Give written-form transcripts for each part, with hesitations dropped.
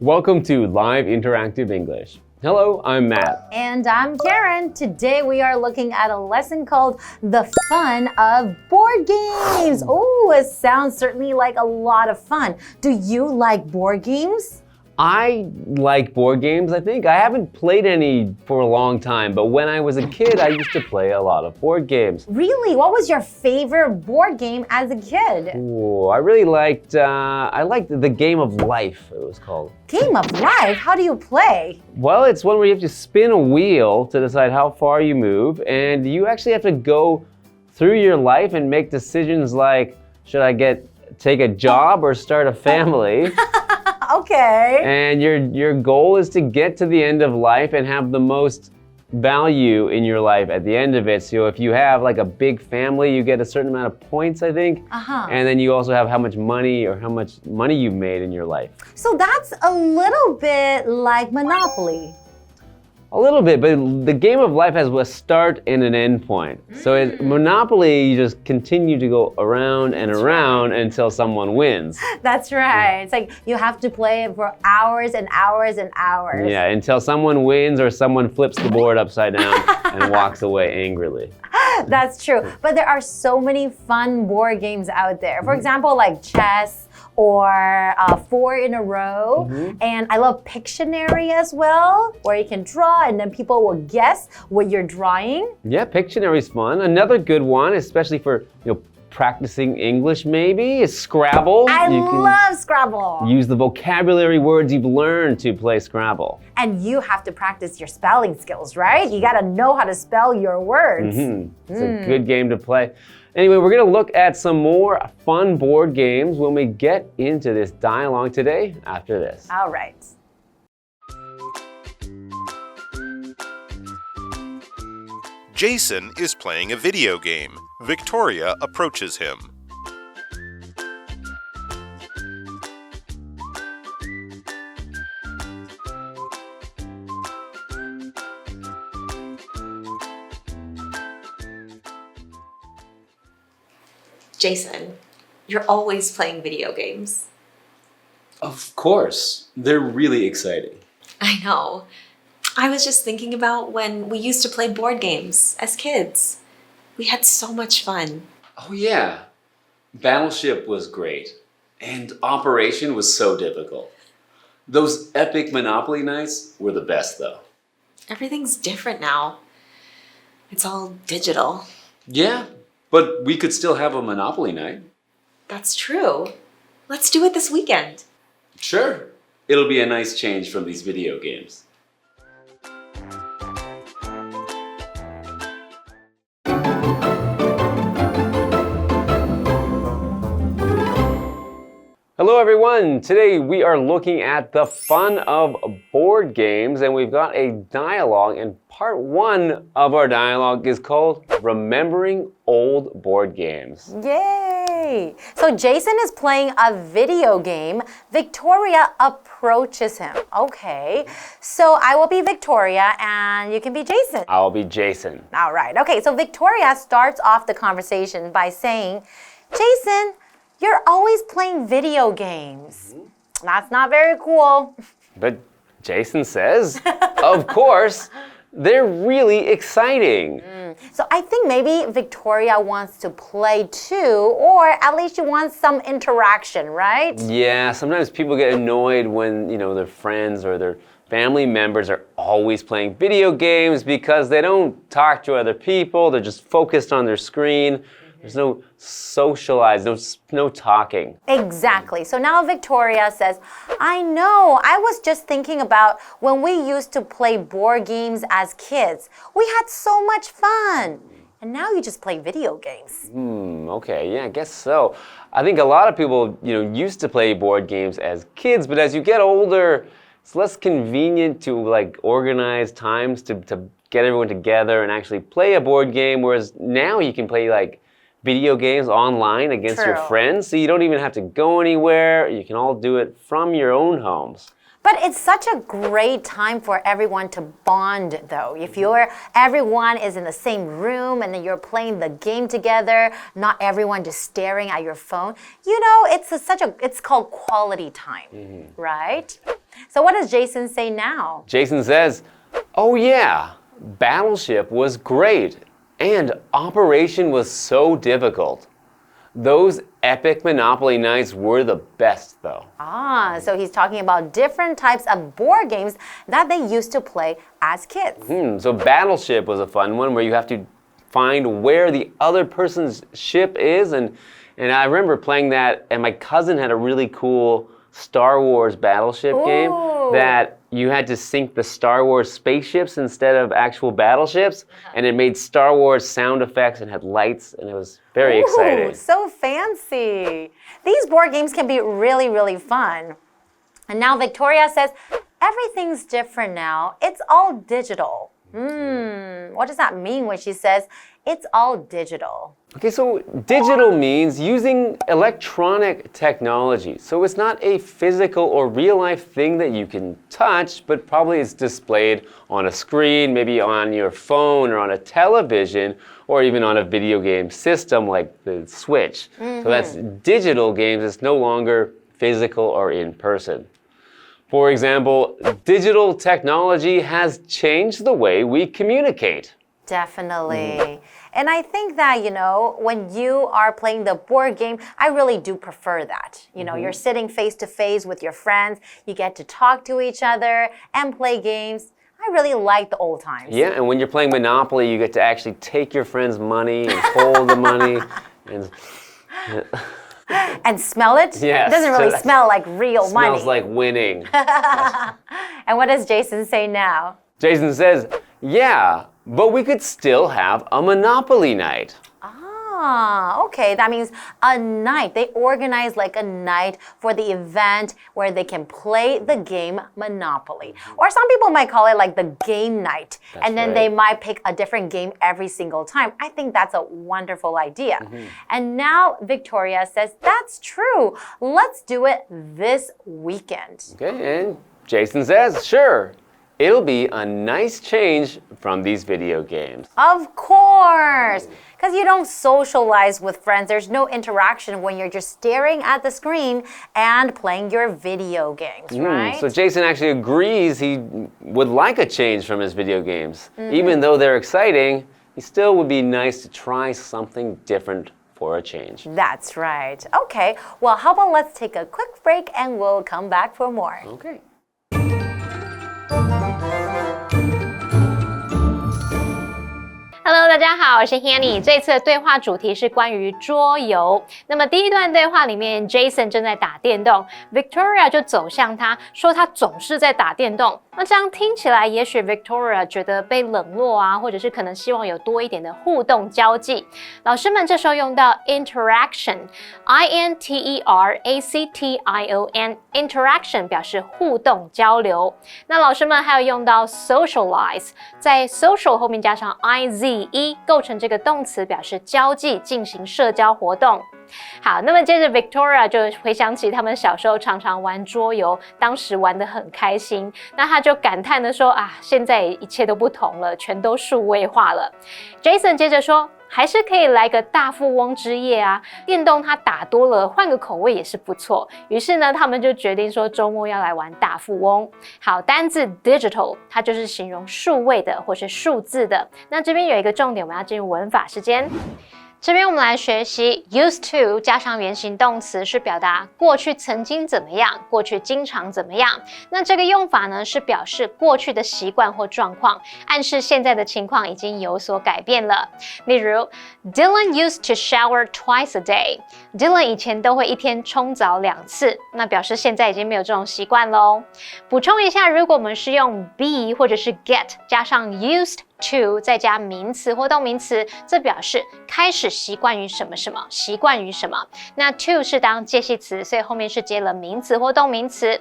Welcome to Live Interactive English. Hello, I'm Matt. And I'm Karen. Today we are looking at a lesson called The Fun of Board Games. Oh, it sounds certainly like a lot of fun. Do you like board games? I like board games, I think. I haven't played any for a long time, but when I was a kid, I used to play a lot of board games. Really? What was your favorite board game as a kid? Ooh, I really liked, the Game of Life, it was called. Game of Life? How do you play? Well, it's one where you have to spin a wheel to decide how far you move, and you actually have to go through your life and make decisions like, should I take a job or start a family? Okay. And your goal is to get to the end of life and have the most value in your life at the end of it. So if you have like a big family, you get a certain amount of points, I think. And then you also have how much money you've made in your life. So that's a little bit like Monopoly. A little bit, but the Game of Life has a start and an end point. So Monopoly, you just continue to go around and around until someone wins. That's right. It's like you have to play it for hours and hours and hours. Yeah, until someone wins or someone flips the board upside down and walks away angrily. That's true. But there are so many fun board games out there. For example, like chess or 4 in a row. And I love Pictionary as well, where you can draw and then people will guess what you're drawing. Yeah, Pictionary's fun. Another good one, especially for practicing English maybe, is Scrabble. I love Scrabble. Use the vocabulary words you've learned to play Scrabble. And you have to practice your spelling skills, right? You gotta know how to spell your words. It's a good game to play. Anyway, we're gonna look at some more fun board games when we get into this dialogue today after this. All right. Jason is playing a video game. Victoria approaches him. Jason, you're always playing video games. Of course. They're really exciting. I know. I was just thinking about when we used to play board games as kids. We had so much fun. Oh yeah. Battleship was great. And Operation was so difficult. Those epic Monopoly nights were the best though. Everything's different now. It's all digital. Yeah, but we could still have a Monopoly night. That's true. Let's do it this weekend. Sure. It'll be a nice change from these video games. Hello everyone! Today we are looking at the fun of board games and we've got a dialogue, and part 1 of our dialogue is called Remembering Old Board Games. Yay! So Jason is playing a video game. Victoria approaches him. Okay, so I will be Victoria and you can be Jason. I'll be Jason. All right, okay, so Victoria starts off the conversation by saying, Jason, you're always playing video games. That's not very cool. But Jason says, of course, they're really exciting. So I think maybe Victoria wants to play too, or at least she wants some interaction, right? Yeah, sometimes people get annoyed when, their friends or their family members are always playing video games because they don't talk to other people, they're just focused on their screen. There's no socialize, no talking. Exactly. So now Victoria says, I know, I was just thinking about when we used to play board games as kids. We had so much fun. And now you just play video games. Okay, yeah, I guess so. I think a lot of people, used to play board games as kids, but as you get older, it's less convenient to organize times to get everyone together and actually play a board game, whereas now you can play video games online against your friends, so you don't even have to go anywhere. You can all do it from your own homes. But it's such a great time for everyone to bond, though. If everyone is in the same room and then you're playing the game together, not everyone just staring at your phone. It's called quality time, right? So what does Jason say now? Jason says, "Oh yeah, Battleship was great, and Operation was so difficult. Those epic Monopoly nights were the best, though." So he's talking about different types of board games that they used to play as kids. So Battleship was a fun one where you have to find where the other person's ship is, and I remember playing that, and my cousin had a really cool Star Wars Battleship game that you had to sync the Star Wars spaceships instead of actual battleships, and it made Star Wars sound effects and had lights, and it was very exciting. So fancy. These board games can be really, really fun. And now Victoria says, everything's different now. It's all digital. What does that mean when she says it's all digital? Okay, so digital means using electronic technology. So it's not a physical or real-life thing that you can touch, but probably it's displayed on a screen, maybe on your phone or on a television, or even on a video game system like the Switch. So that's digital games. It's no longer physical or in person. For example, digital technology has changed the way we communicate. Definitely. And I think that, when you are playing the board game, I really do prefer that. You're sitting face to face with your friends, you get to talk to each other and play games. I really like the old times. Yeah, and when you're playing Monopoly, you get to actually take your friend's money and hold the money. And smell it? Yes. It doesn't really smell like real money. Smells like winning. And what does Jason say now? Jason says, yeah, but we could still have a Monopoly night. Okay, that means a night. They organize like a night for the event where they can play the game Monopoly. Or some people might call it like the game night. And then they might pick a different game every single time. I think that's a wonderful idea. And now Victoria says, that's true. Let's do it this weekend. Okay, and Jason says, sure. It'll be a nice change from these video games. Of course! Because you don't socialize with friends. There's no interaction when you're just staring at the screen and playing your video games, right? So Jason actually agrees he would like a change from his video games. Even though they're exciting, it still would be nice to try something different for a change. That's right. Okay, well, how about let's take a quick break and we'll come back for more. Okay. Hello， 大家好，我是 Hanny。这次的对话主题是关于桌游。那么第一段对话里面 ，Jason 正在打电动 ，Victoria 就走向他，说他总是在打电动。那这样听起来，也许 Victoria 觉得被冷落啊，或者是可能希望有多一点的互动交际。老师们这时候用到 interaction，interaction 表示互动交流。那老师们还有用到 socialize， 在 social 后面加上 iz。构成这个动词，表示交际，进行社交活动。好，那么接着 Victoria 就回想起他们小时候常常玩桌游，当时玩得很开心。那他就感叹地说啊，现在一切都不同了，全都数位化了。Jason 接着说，还是可以来个大富翁之夜啊！电动他打多了，换个口味也是不错。于是呢，他们就决定说周末要来玩大富翁。好，单字 digital 它就是形容数位的或是数字的。那这边有一个重点，我们要进入文法时间。这边我们来学习 used to 加上原形动词，是表达过去曾经怎么样，过去经常怎么样。那这个用法呢，是表示过去的习惯或状况，暗示现在的情况已经有所改变了。例如 Dylan used to shower twice a day。 Dylan 以前都会一天冲澡2次，那表示现在已经没有这种习惯咯。补充一下，如果我们是用 be 或者是 get 加上 used to 再加名词或动名词，这表示开始习惯于什么什么，习惯于什么。那 to 是当介系词，所以后面是接了名词或动名词。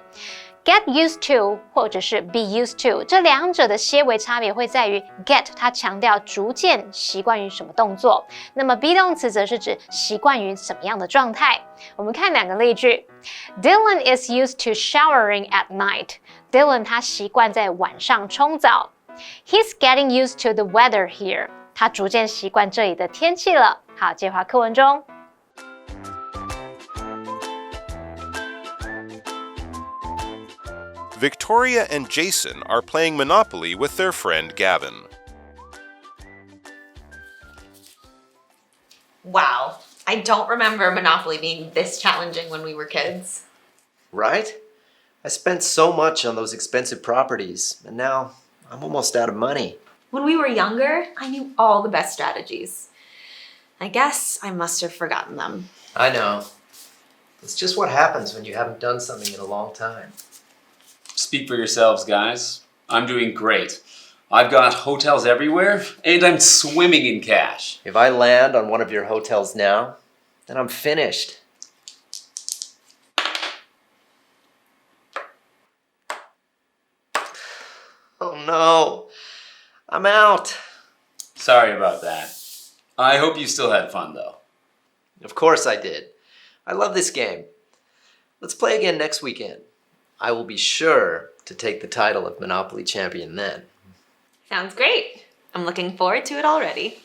Get used to 或者是 be used to 这两者的些微差别会在于 get 它强调逐渐习惯于什么动作，那么 be 动词则是指习惯于什么样的状态。我们看两个例句 Dylan is used to showering at night。 Dylan 他习惯在晚上冲澡。He's getting used to the weather here。 他逐渐习惯这里的天气了。好，接话课文中。Victoria and Jason are playing Monopoly with their friend Gavin. Wow, I don't remember Monopoly being this challenging when we were kids. Right? I spent so much on those expensive properties, and now I'm almost out of money. When we were younger, I knew all the best strategies. I guess I must have forgotten them. I know. It's just what happens when you haven't done something in a long time. Speak for yourselves, guys. I'm doing great. I've got hotels everywhere, and I'm swimming in cash. If I land on one of your hotels now, then I'm finished. Oh no, I'm out. Sorry about that. I hope you still had fun, though. Of course I did. I love this game. Let's play again next weekend. I will be sure to take the title of Monopoly champion then. Sounds great. I'm looking forward to it already.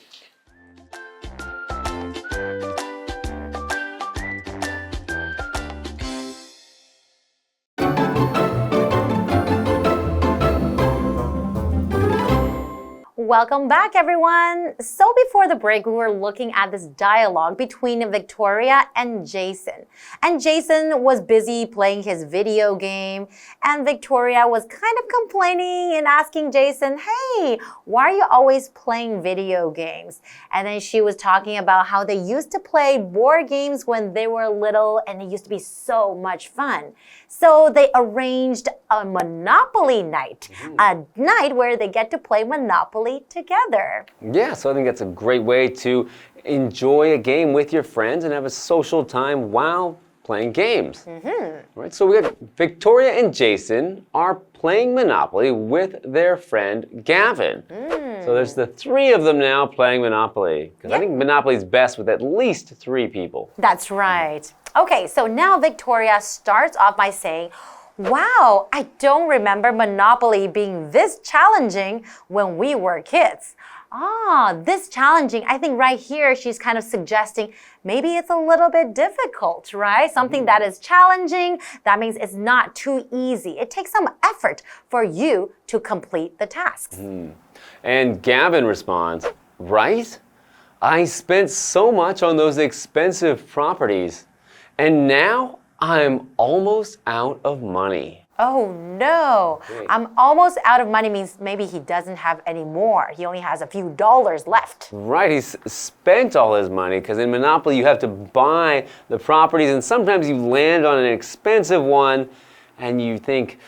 Welcome back, everyone. So before the break, we were looking at this dialogue between Victoria and Jason. And Jason was busy playing his video game, and Victoria was kind of complaining and asking Jason, hey, why are you always playing video games? And then she was talking about how they used to play board games when they were little, and it used to be so much fun. So they arranged a Monopoly night, a night where they get to play Monopoly together. Yeah, so I think that's a great way to enjoy a game with your friends and have a social time while playing games. Right, so we got Victoria and Jason are playing Monopoly with their friend Gavin. So there's the three of them now playing Monopoly, because I think Monopoly is best with at least 3 people. That's right. Okay, so now Victoria starts off by saying, wow, I don't remember Monopoly being this challenging when we were kids. This challenging, I think right here she's kind of suggesting maybe it's a little bit difficult, right? Something that is challenging, that means it's not too easy. It takes some effort for you to complete the tasks. And Gavin responds, right? I spent so much on those expensive properties, and now I'm almost out of money. Oh no, I'm almost out of money means maybe he doesn't have any more. He only has a few dollars left. Right, he's spent all his money because in Monopoly you have to buy the properties, and sometimes you land on an expensive one and you think,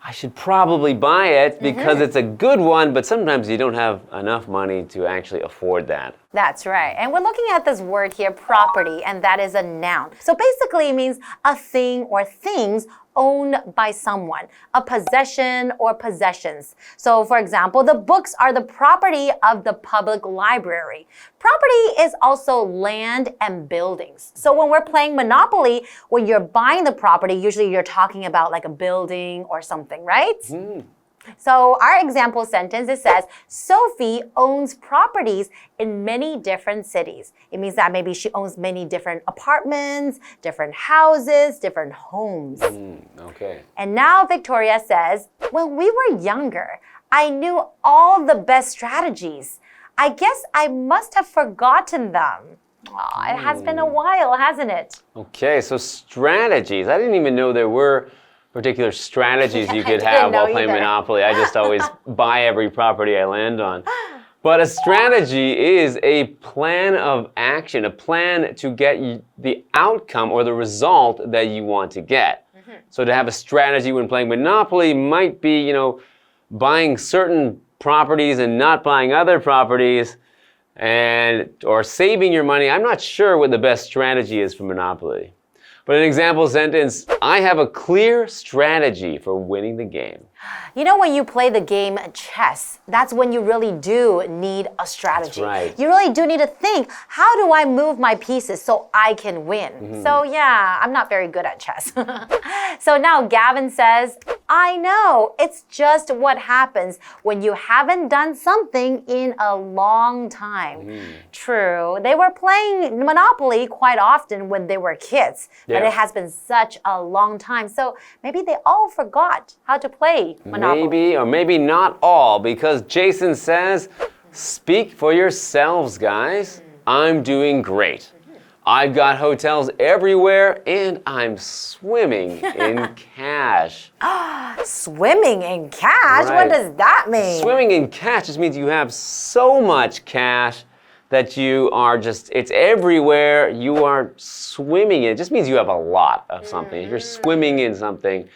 I should probably buy it because it's a good one, but sometimes you don't have enough money to actually afford that. That's right. And we're looking at this word here, property, and that is a noun. So basically it means a thing or things owned by someone, a possession or possessions. So for example, the books are the property of the public library. Property is also land and buildings. So when we're playing Monopoly, when you're buying the property, usually you're talking about like a building or something, right? So our example sentence, it says, Sophie owns properties in many different cities. It means that maybe she owns many different apartments, different houses, different homes. Okay. And now Victoria says, when we were younger, I knew all the best strategies. I guess I must have forgotten them. It has been a while, hasn't it? Okay, so strategies. I didn't even know there were particular strategies you could have while playing Monopoly. I just always buy every property I land on. But a strategy is a plan of action, a plan to get the outcome or the result that you want to get. So to have a strategy when playing Monopoly might be, buying certain properties and not buying other properties, or saving your money. I'm not sure what the best strategy is for Monopoly. But an example sentence, I have a clear strategy for winning the game. When you play the game chess, that's when you really do need a strategy. That's right. You really do need to think, how do I move my pieces so I can win? So yeah, I'm not very good at chess. So now Gavin says, I know. It's just what happens when you haven't done something in a long time. True. They were playing Monopoly quite often when they were kids, but it has been such a long time. So maybe they all forgot how to play Monopoly. Maybe, or maybe not all, because Jason says, speak for yourselves, guys. I'm doing great. I've got hotels everywhere and I'm swimming in cash. Swimming in cash? Right. What does that mean? Swimming in cash just means you have so much cash that you are just, it's everywhere. You are swimming in it. It just means you have a lot of something. If you're swimming in something, it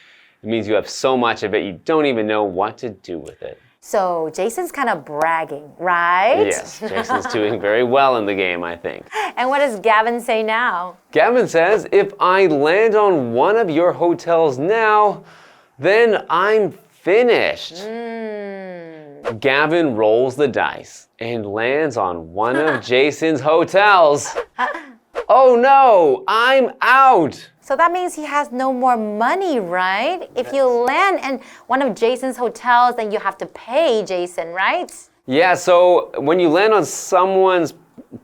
means you have so much of it, you don't even know what to do with it. So Jason's kind of bragging, right? Yes, Jason's doing very well in the game, I think. And what does Gavin say now? Gavin says, if I land on one of your hotels now, then I'm finished. Gavin rolls the dice and lands on one of Jason's hotels. Oh no, I'm out. So that means he has no more money, right? If you land in one of Jason's hotels, then you have to pay Jason, right? Yeah, so when you land on someone's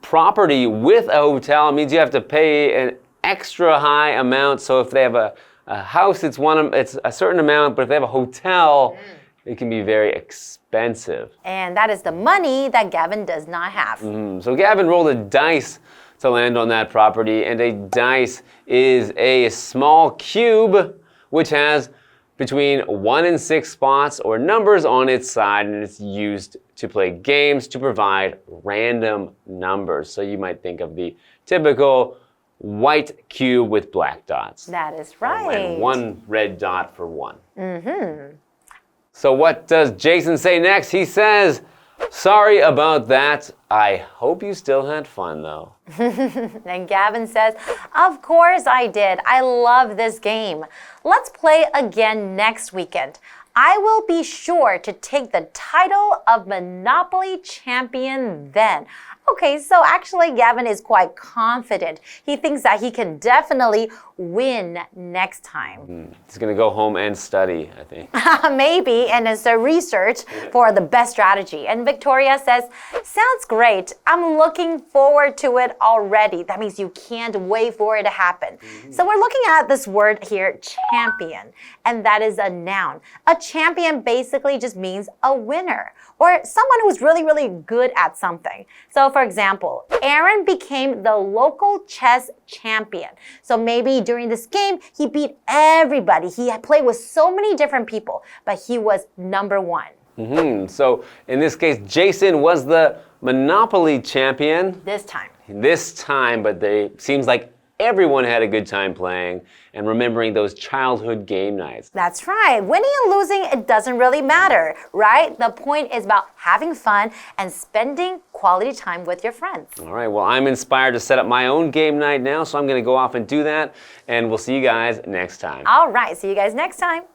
property with a hotel, it means you have to pay an extra high amount. So if they have a house, it's a certain amount, but if they have a hotel, it can be very expensive. And that is the money that Gavin does not have. So Gavin rolled a dice to land on that property, and a dice is a small cube which has between 1 and 6 spots or numbers on its side, and it's used to play games to provide random numbers. So you might think of the typical white cube with black dots. That is right. And 1 red dot for 1. So what does Jason say next? He says, sorry about that. I hope you still had fun though. And Gavin says, of course I did. I love this game. Let's play again next weekend. I will be sure to take the title of Monopoly champion then. Okay, so actually Gavin is quite confident. He thinks that he can definitely win next time. He's gonna go home and study, I think. Maybe, and it's a research for the best strategy. And Victoria says, sounds great. I'm looking forward to it already. That means you can't wait for it to happen. So we're looking at this word here, champion, and that is a noun. A champion basically just means a winner or someone who's really, really good at something. So for example, Aaron became the local chess champion. So maybe during this game, he beat everybody. He had played with so many different people, but he was number 1. So in this case, Jason was the Monopoly champion. This time. But seems like everyone had a good time playing and remembering those childhood game nights. That's right. Winning and losing, it doesn't really matter, right? The point is about having fun and spending quality time with your friends. All right, well, I'm inspired to set up my own game night now, so I'm going to go off and do that, and we'll see you guys next time. All right, see you guys next time.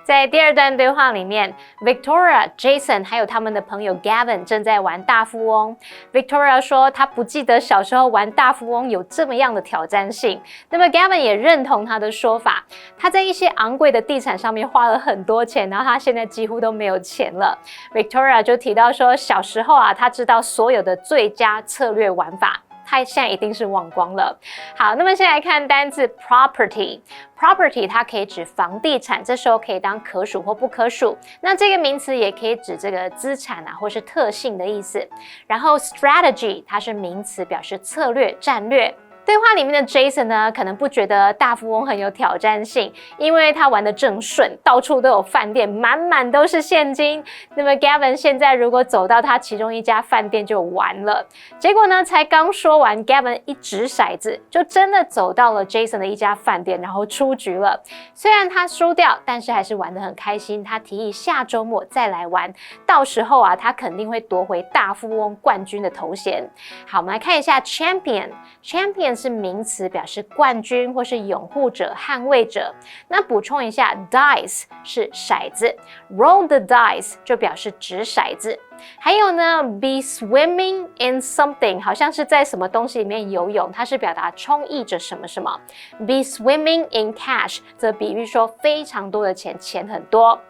在第二段对话里面 Victoria、Jason 还有他们的朋友 Gavin 正在玩大富翁。Victoria 说她不记得小时候玩大富翁有这么样的挑战性。那么 Gavin 也认同他的说法，他在一些昂贵的地产上面花了很多钱，然后他现在几乎都没有钱了。Victoria 就提到说，小时候啊，他知道所有的最佳策略玩法。他现在一定是忘光了。好，那么先来看单字 property。property 它可以指房地产，这时候可以当可数或不可数。那这个名词也可以指这个资产啊，或是特性的意思。然后 strategy 它是名词，表示策略、战略。对话里面的 Jason 呢，可能不觉得大富翁很有挑战性，因为他玩得正顺，到处都有饭店，满满都是现金。那么 Gavin 现在如果走到他其中一家饭店就完了。结果呢，才刚说完 ，Gavin 一掷骰子，就真的走到了 Jason 的一家饭店，然后出局了。虽然他输掉，但是还是玩得很开心。他提议下周末再来玩，到时候啊，他肯定会夺回大富翁冠军的头衔。好，我们来看一下 champion Champion 是名词，表示冠军或是拥护者、捍卫者。那补充一下 ，dice 是骰子 ，roll the dice 就表示掷骰子。还有呢 ，be swimming in something 好像是在什么东西里面游泳，它是表达充溢着什么什么。be swimming in cash 则比喻说非常多的钱，钱很多。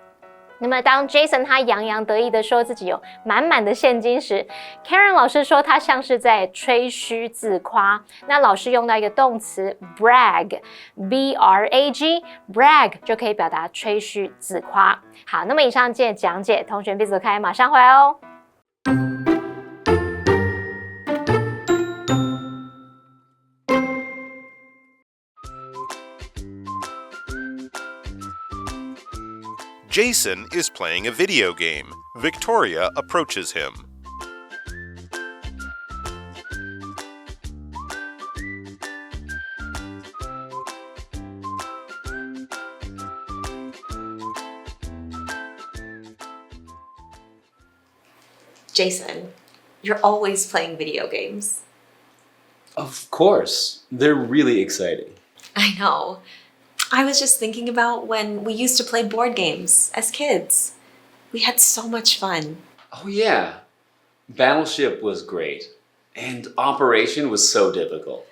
那么当 Jason 他洋洋得意的说自己有满满的现金时 ，Karen 老师说他像是在吹嘘自夸。那老师用到一个动词 brag，B-R-A-G，brag 就可以表达吹嘘自夸。好，那么以上今天的讲解，同学别走开，马上回来哦。Jason is playing a video game. Victoria approaches him. Jason, you're always playing video games. Of course. They're really exciting. I know. I was just thinking about when we used to play board games as kids. We had so much fun. Oh, yeah. Battleship was great. And Operation was so difficult.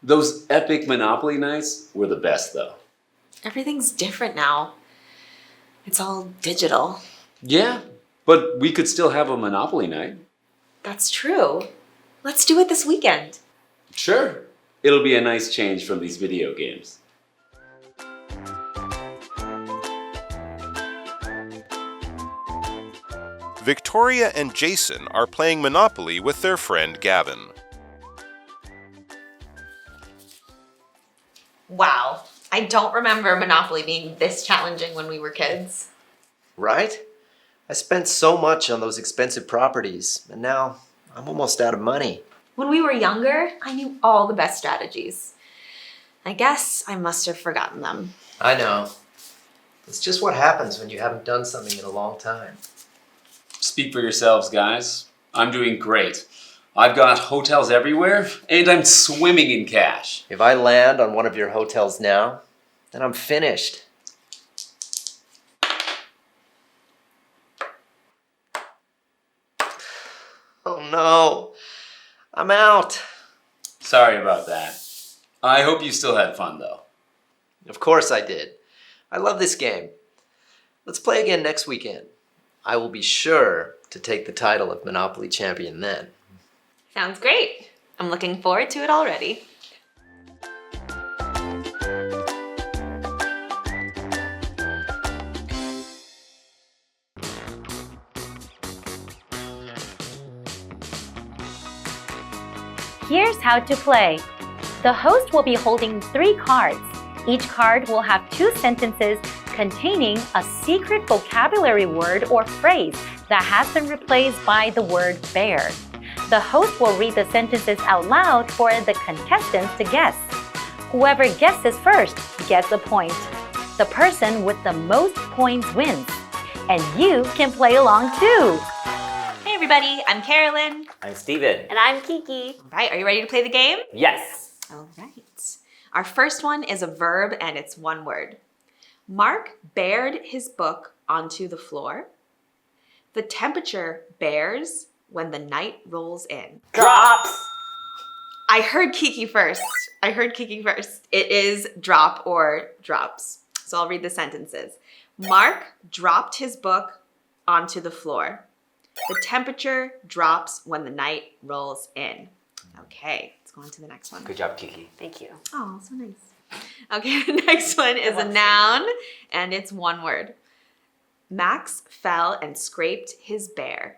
Those epic Monopoly nights were the best, though. Everything's different now. It's all digital. Yeah, but we could still have a Monopoly night. That's true. Let's do it this weekend. Sure. It'll be a nice change from these video games. Victoria and Jason are playing Monopoly with their friend Gavin. Wow. I don't remember Monopoly being this challenging when we were kids. Right? I spent so much on those expensive properties, and now I'm almost out of money. When we were younger, I knew all the best strategies. I guess I must have forgotten them. I know. It's just what happens when you haven't done something in a long time. Speak for yourselves, guys. I'm doing great. I've got hotels everywhere, and I'm swimming in cash. If I land on one of your hotels now, then I'm finished. Oh no, I'm out. Sorry about that. I hope you still had fun, though. Of course I did. I love this game. Let's play again next weekend. I will be sure to take the title of Monopoly champion then. Sounds great. I'm looking forward to it already. Here's how to play. The host will be holding 3 cards. Each card will have 2 sentences containing a secret vocabulary word or phrase that has been replaced by the word bear. The host will read the sentences out loud for the contestants to guess. Whoever guesses first gets a point. The person with the most points wins. And you can play along too. Hey everybody, I'm Carolyn. I'm Stephen. And I'm Kiki. All right, are you ready to play the game? Yes. All right. Our first one is a verb and it's one word. Mark bared his book onto the floor. The temperature bears when the night rolls in. Drops. I heard Kiki first. It is drop or drops. So I'll read the sentences. Mark dropped his book onto the floor. The temperature drops when the night rolls in. Okay, let's go on to the next one. Good job, Kiki. Thank you. Oh, so nice. Okay, the next one is a noun, and it's one word. Max fell and scraped his bear.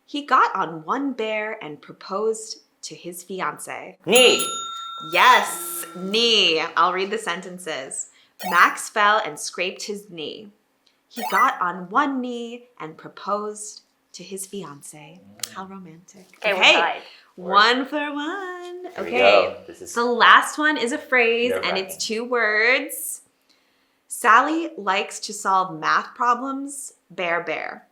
He got on one bear and proposed to his fiancée. Knee. Yes, knee. I'll read the sentences. Max fell and scraped his knee. He got on one knee and proposed to his fiancée. How romantic. Okay, we're tied. One for one. Here we Okay. go. This is The last one is a phrase and nerve-wracking. it's 2 words. Sally likes to solve math problems, bear bear.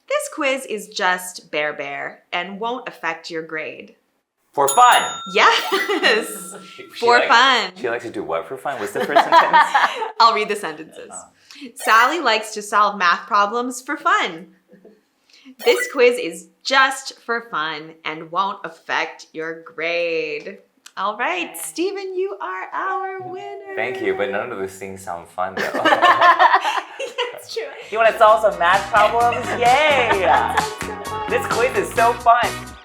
This quiz is just bear bear and won't affect your grade. For fun. Yes. For fun. She likes to do what for fun? What's the first sentence? I'll read the sentences. Sally likes to solve math problems for fun. This quiz is just for fun and won't affect your grade. All right, Stephen, you are our winner. Thank you, but none of those things sound fun though. That's true. You want to solve some math problems? Yay! This quiz is so fun.